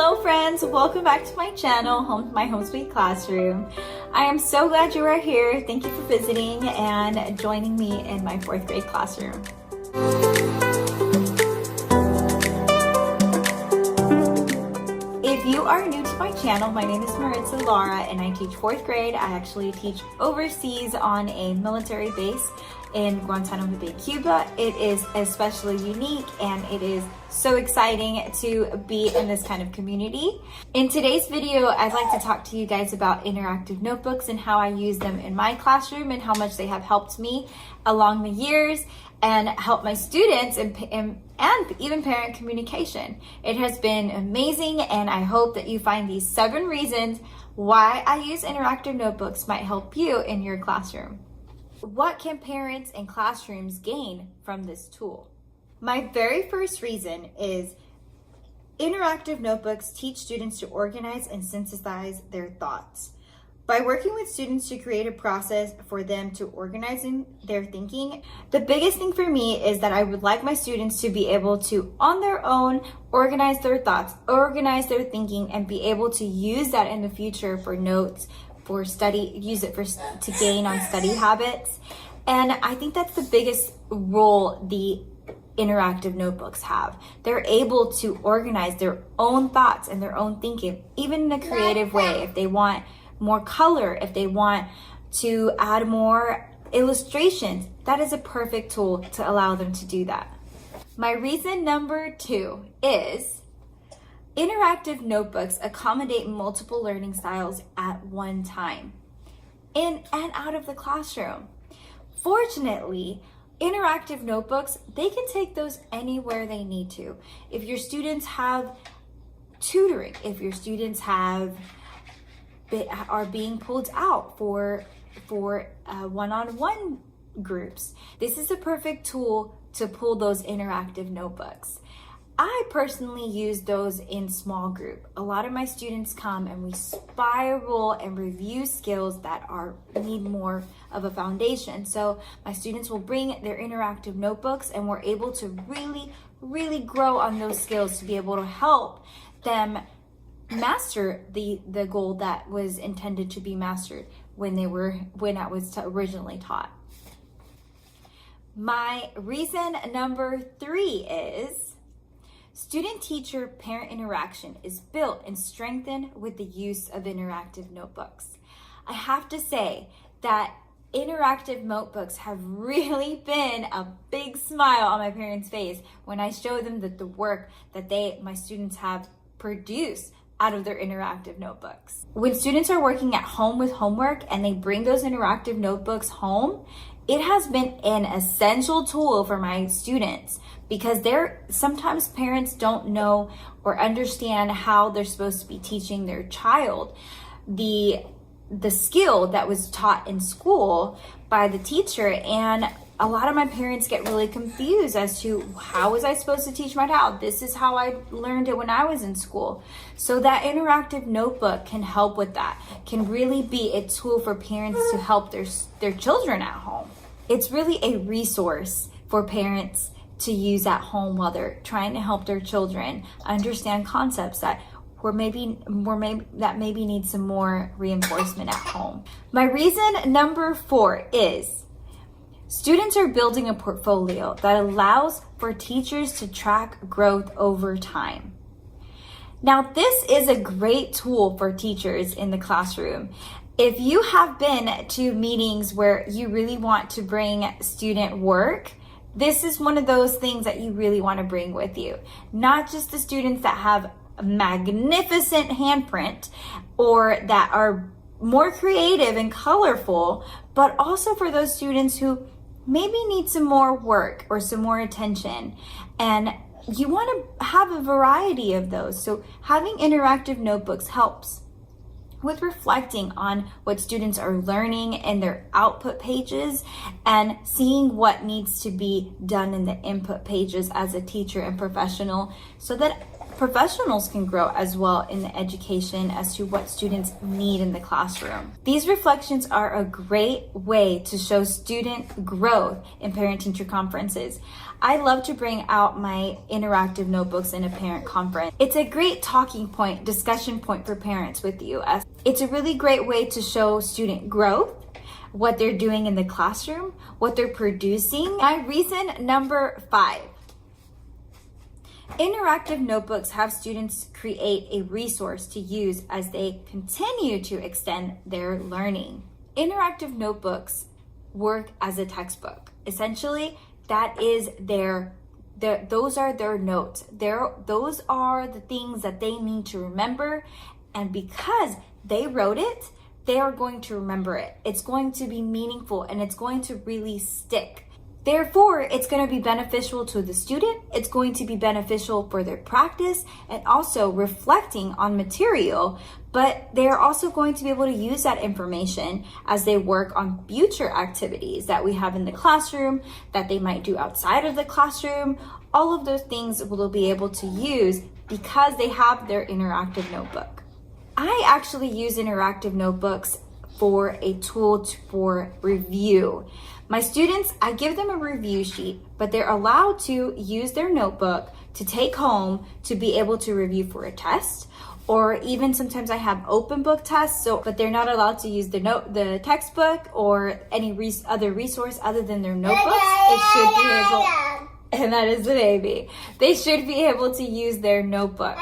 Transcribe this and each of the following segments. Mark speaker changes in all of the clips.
Speaker 1: Hello friends, welcome back to my channel, my home sweet classroom. I am so glad you are here. Thank you for visiting and joining me in my 4th grade classroom. If you are new to my channel, my name is Maritza Lara and I teach 4th grade. I actually teach overseas on a military base in Guantanamo Bay, Cuba. It is especially unique and it is so exciting to be in this kind of community. In today's video, I'd like to talk to you guys about interactive notebooks and how I use them in my classroom and how much they have helped me along the years and help my students and even parent communication. It has been amazing, and I hope that you find these 7 reasons why I use interactive notebooks might help you in your classroom. What can parents and classrooms gain from this tool? My very first reason is interactive notebooks teach students to organize and synthesize their thoughts. By working with students to create a process for them to organize their thinking, the biggest thing for me is that I would like my students to be able to, on their own, organize their thoughts, organize their thinking, and be able to use that in the future for notes, for study, use it to gain on study habits. And I think that's the biggest role the interactive notebooks have. They're able to organize their own thoughts and their own thinking, even in a creative way. If they want more color, if they want to add more illustrations, that is a perfect tool to allow them to do that. My reason number 2 is interactive notebooks accommodate multiple learning styles at one time, in and out of the classroom. Fortunately, interactive notebooks, they can take those anywhere they need to. If your students have tutoring, if your students are being pulled out for one-on-one groups, this is a perfect tool to pull those interactive notebooks. I personally use those in small group. A lot of my students come and we spiral and review skills that need more of a foundation. So my students will bring their interactive notebooks and we're able to really grow on those skills to be able to help them master the goal that was intended to be mastered when it was originally taught. My reason number 3 is student-teacher parent interaction is built and strengthened with the use of interactive notebooks. I have to say that interactive notebooks have really been a big smile on my parents' face when I show them that the work that my students have produced out of their interactive notebooks. When students are working at home with homework and they bring those interactive notebooks home, it has been an essential tool for my students because sometimes parents don't know or understand how they're supposed to be teaching their child the skill that was taught in school by the teacher. And a lot of my parents get really confused as to how was I supposed to teach my child? This is how I learned it when I was in school. So that interactive notebook can help with that, can really be a tool for parents to help their children at home. It's really a resource for parents to use at home while they're trying to help their children understand concepts that maybe need some more reinforcement at home. My reason number 4 is students are building a portfolio that allows for teachers to track growth over time. Now, this is a great tool for teachers in the classroom. If you have been to meetings where you really want to bring student work, this is one of those things that you really want to bring with you. Not just the students that have a magnificent handprint or that are more creative and colorful, but also for those students who maybe need some more work or some more attention. And you want to have a variety of those. So having interactive notebooks helps with reflecting on what students are learning in their output pages and seeing what needs to be done in the input pages as a teacher and professional so that professionals can grow as well in the education as to what students need in the classroom. These reflections are a great way to show student growth in parent-teacher conferences. I love to bring out my interactive notebooks in a parent conference. It's a great talking point, discussion point for parents with you. It's a really great way to show student growth, what they're doing in the classroom, what they're producing. My reason number 5. Interactive notebooks have students create a resource to use as they continue to extend their learning. Interactive notebooks work as a textbook. Essentially, that is those are their notes. Those are the things that they need to remember, and because they wrote it, they are going to remember it. It's going to be meaningful and it's going to really stick. Therefore, it's going to be beneficial to the student. It's going to be beneficial for their practice and also reflecting on material, but they're also going to be able to use that information as they work on future activities that we have in the classroom, that they might do outside of the classroom. All of those things will be able to use because they have their interactive notebook. I actually use interactive notebooks for a tool for review. My students, I give them a review sheet, but they're allowed to use their notebook to take home to be able to review for a test, or even sometimes I have open book tests, but they're not allowed to use the textbook or any other resource other than their notebooks. It should be able, and that is the baby. They should be able to use their notebooks.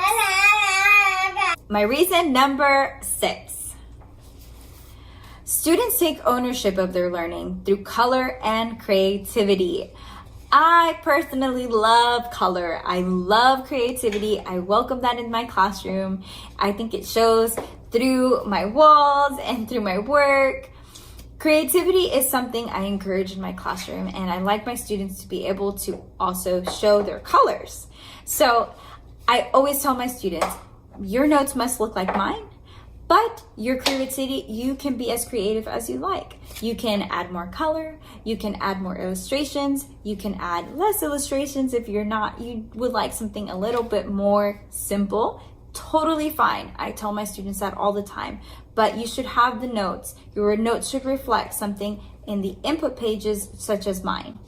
Speaker 1: My reason number 6. Students take ownership of their learning through color and creativity. I personally love color. I love creativity. I welcome that in my classroom. I think it shows through my walls and through my work. Creativity is something I encourage in my classroom, and I like my students to be able to also show their colors. So I always tell my students, your notes must look like mine, but your creativity, you can be as creative as you like. You can add more color, you can add more illustrations, you can add less illustrations if you would like something a little bit more simple. Totally fine. I tell my students that all the time, but you should have the notes. Your notes should reflect something in the input pages such as mine.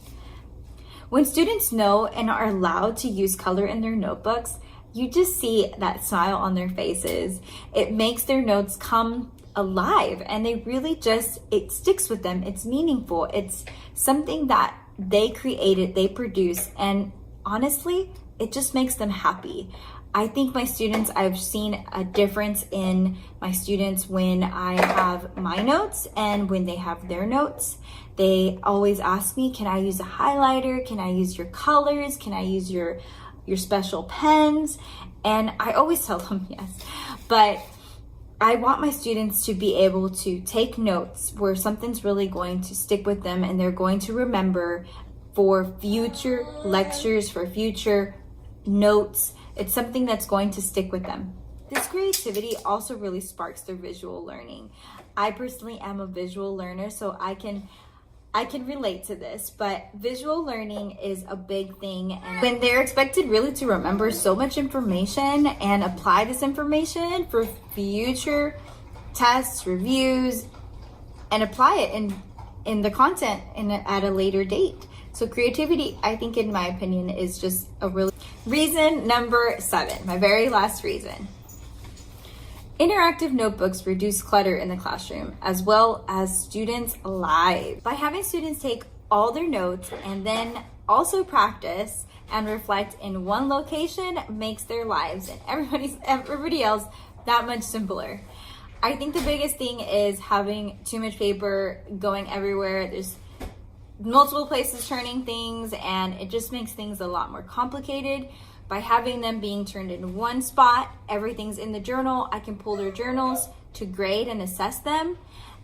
Speaker 1: When students know and are allowed to use color in their notebooks, you just see that smile on their faces. It makes their notes come alive, and it sticks with them. It's meaningful. It's something that they created, they produce, and honestly, it just makes them happy. I think I've seen a difference in my students when I have my notes and when they have their notes. They always ask me, can I use a highlighter? Can I use your colors? Can I use your special pens? And I always tell them yes, but I want my students to be able to take notes where something's really going to stick with them and they're going to remember for future lectures, for future notes. It's something that's going to stick with them. This creativity also really sparks their visual learning. I personally am a visual learner, so I can relate to this, but visual learning is a big thing. And when they're expected really to remember so much information and apply this information for future tests, reviews, and apply it in the content at a later date. So creativity, I think, in my opinion, is just a really... Reason number 7, my very last reason. Interactive notebooks reduce clutter in the classroom as well as students' lives. By having students take all their notes and then also practice and reflect in one location makes their lives and everybody else that much simpler. I think the biggest thing is having too much paper going everywhere. There's multiple places turning things, and it just makes things a lot more complicated. By having them being turned in one spot, everything's in the journal. I can pull their journals to grade and assess them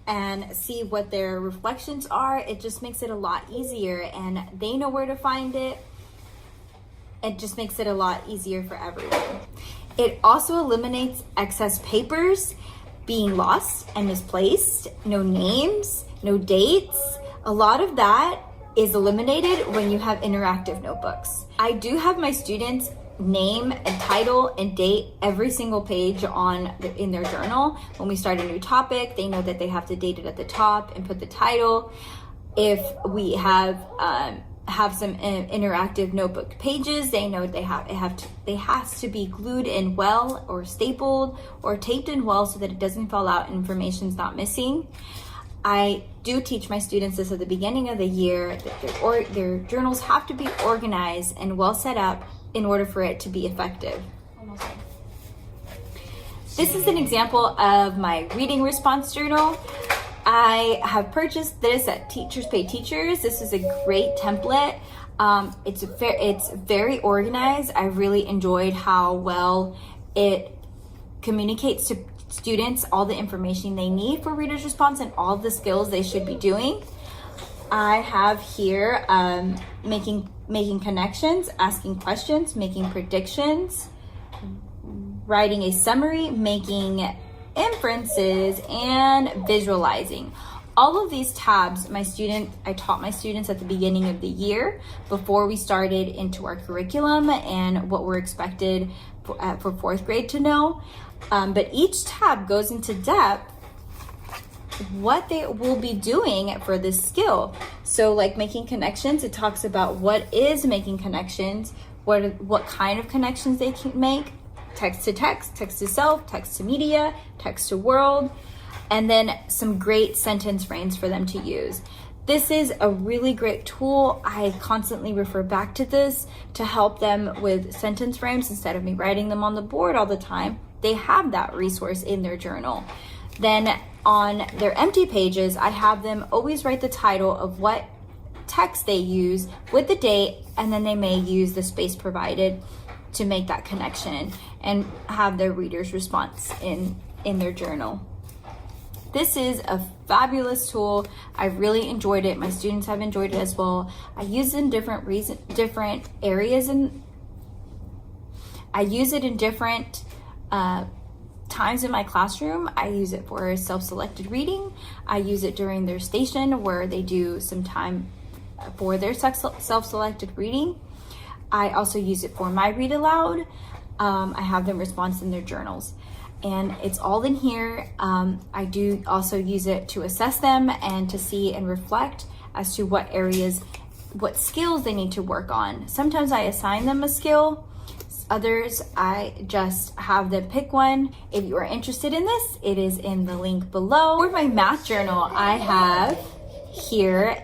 Speaker 1: and see what their reflections are. It just makes it a lot easier, and they know where to find it. It just makes it a lot easier for everyone. It also eliminates excess papers being lost and misplaced, no names, no dates. A lot of that is eliminated when you have interactive notebooks. I do have my students name and title and date every single page in their journal. When we start a new topic, they know that they have to date it at the top and put the title. If we have some interactive notebook pages, they know they has to be glued in well, or stapled or taped in well, so that it doesn't fall out and information's not missing. I do teach my students this at the beginning of the year, that their journals have to be organized and well set up in order for it to be effective. This is an example of my reading response journal. I have purchased this at Teachers Pay Teachers. This is a great template. It's very organized. I really enjoyed how well it communicates to students all the information they need for reader's response and all the skills they should be doing. I have here making connections, asking questions, making predictions, writing a summary, making inferences, and visualizing. All of these tabs I taught my students at the beginning of the year, before we started into our curriculum and what we're expected for fourth grade to know. But each tab goes into depth what they will be doing for this skill. So like making connections, it talks about what is making connections, what kind of connections they can make, text to text, text to self, text to media, text to world, and then some great sentence frames for them to use. This is a really great tool. I constantly refer back to this to help them with sentence frames instead of me writing them on the board all the time. They have that resource in their journal. Then on their empty pages, I have them always write the title of what text they use with the date, and then they may use the space provided to make that connection and have their reader's response in their journal. This is a fabulous tool. I really enjoyed it. My students have enjoyed it as well. I use it in different areas, and I use it in different times in my classroom. I use it for self-selected reading. I use it during their station where they do some time for their self-selected reading. I also use it for my read aloud. I have them respond in their journals, and it's all in here. I do also use it to assess them and to see and reflect as to what areas, what skills they need to work on. Sometimes I assign them a skill. Others, I just have them pick one. If you are interested in this, it is in the link below. For my math journal, I have here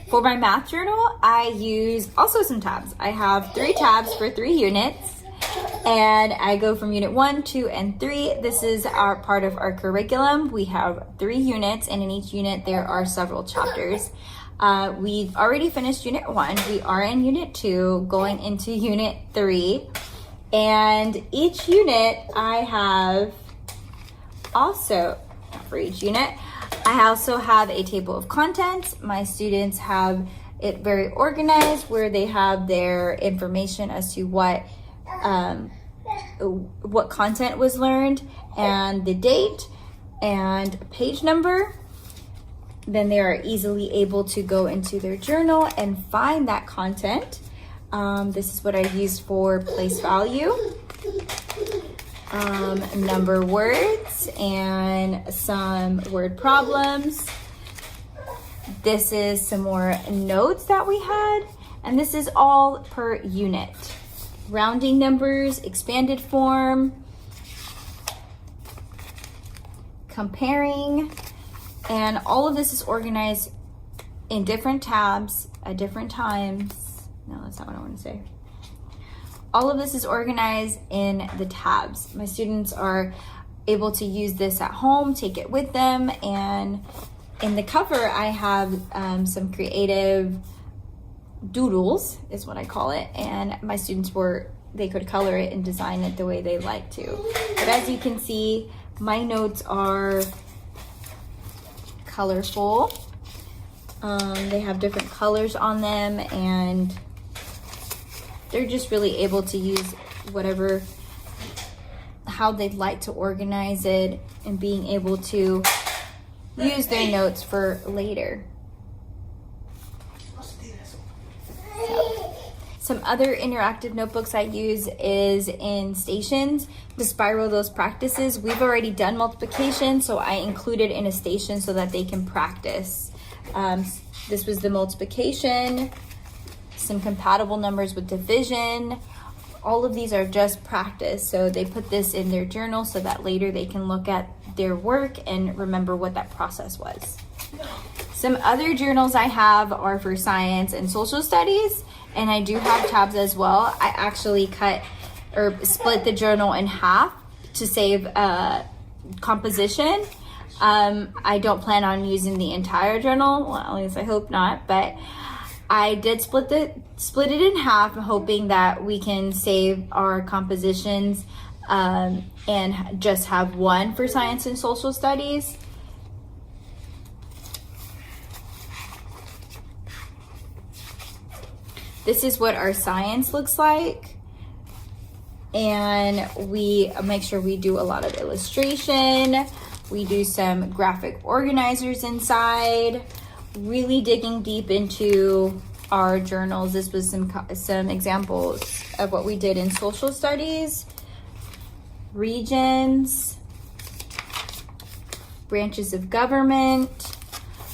Speaker 1: for my math journal, I use also some tabs. I have 3 tabs for 3 units, and I go from unit 1, 2, and 3. This is our part of our curriculum. We have 3 units, and in each unit there are several chapters. We've already finished unit 1. We are in unit 2, going into unit 3. And each unit I have also, for each unit, I also have a table of contents. My students have it very organized, where they have their information as to what content was learned, and the date and page number. Then they are easily able to go into their journal and find that content. This is what I use for place value, number words, and some word problems. This is some more notes that we had, and this is all per unit. Rounding numbers, expanded form, comparing, and all of this is organized in different tabs at different times. No, that's not what I want to say. All of this is organized in the tabs. My students are able to use this at home, take it with them, and in the cover I have some creative doodles, is what I call it, and my students they could color it and design it the way they like to. But as you can see, my notes are colorful. They have different colors on them, and they're just really able to use how they'd like to organize it, and being able to use their notes for later. Some other interactive notebooks I use is in stations to spiral those practices. We've already done multiplication, so I include it in a station so that they can practice. This was the multiplication, some compatible numbers with division. All of these are just practice, so they put this in their journal so that later they can look at their work and remember what that process was. Some other journals I have are for science and social studies, and I do have tabs as well. I actually cut or split the journal in half to save composition. I don't plan on using the entire journal, well, at least I hope not, but I did split it in half, hoping that we can save our compositions and just have one for science and social studies. This is what our science looks like. And we make sure we do a lot of illustration. We do some graphic organizers inside, really digging deep into our journals. This was some examples of what we did in social studies, regions, branches of government,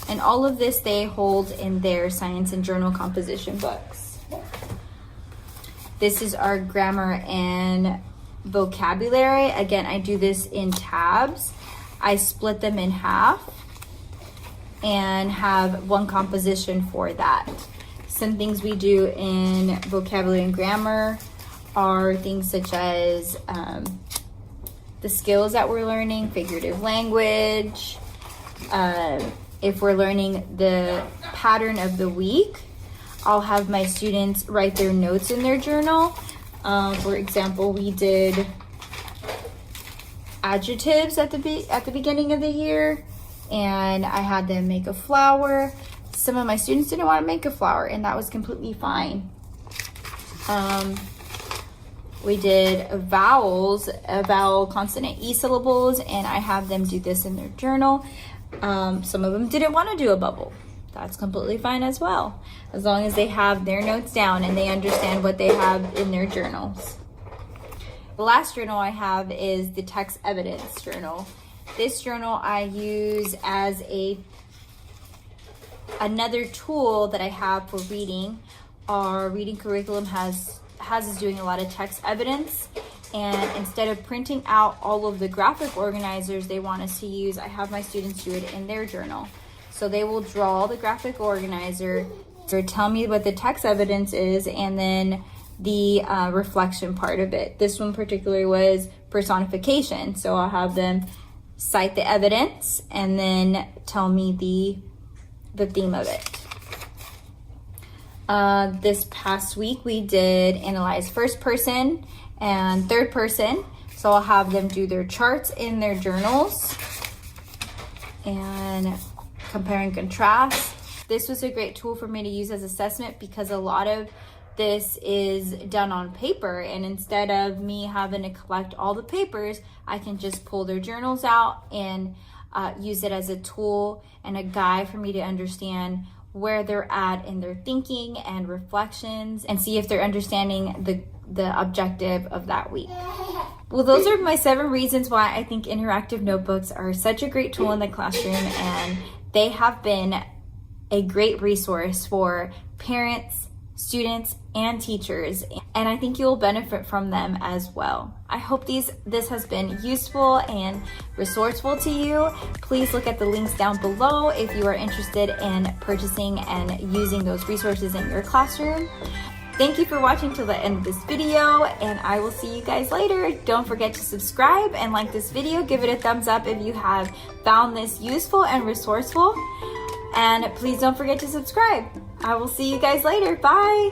Speaker 1: and all of this they hold in their science and journal composition books. This is our grammar and vocabulary. Again, I do this in tabs. I split them in half and have one composition for that. Some things we do in vocabulary and grammar are things such as the skills that we're learning, figurative language. If we're learning the pattern of the week, I'll have my students write their notes in their journal. For example, we did adjectives at the beginning of the year, and I had them make a flower. Some of my students didn't want to make a flower, and that was completely fine. We did vowels, vowel, consonant, E syllables, and I have them do this in their journal. Some of them didn't want to do a bubble. That's completely fine as well, as long as they have their notes down and they understand what they have in their journals. The last journal I have is the text evidence journal. This journal I use as another tool that I have for reading. Our reading curriculum has us doing a lot of text evidence, and instead of printing out all of the graphic organizers they want us to use, I have my students do it in their journal. So they will draw the graphic organizer or tell me what the text evidence is, and then the reflection part of it. This one particularly was personification. So I'll have them cite the evidence and then tell me the theme of it. This past week we did analyze first person and third person. So I'll have them do their charts in their journals and compare and contrast. This was a great tool for me to use as assessment because a lot of this is done on paper, and instead of me having to collect all the papers, I can just pull their journals out and use it as a tool and a guide for me to understand where they're at in their thinking and reflections, and see if they're understanding the objective of that week. Well, those are my 7 reasons why I think interactive notebooks are such a great tool in the classroom, and they have been a great resource for parents, students, and teachers, and I think you'll benefit from them as well. I hope this has been useful and resourceful to you. Please look at the links down below if you are interested in purchasing and using those resources in your classroom. Thank you for watching till the end of this video, and I will see you guys later. Don't forget to subscribe and like this video. Give it a thumbs up if you have found this useful and resourceful. And please don't forget to subscribe. I will see you guys later. Bye.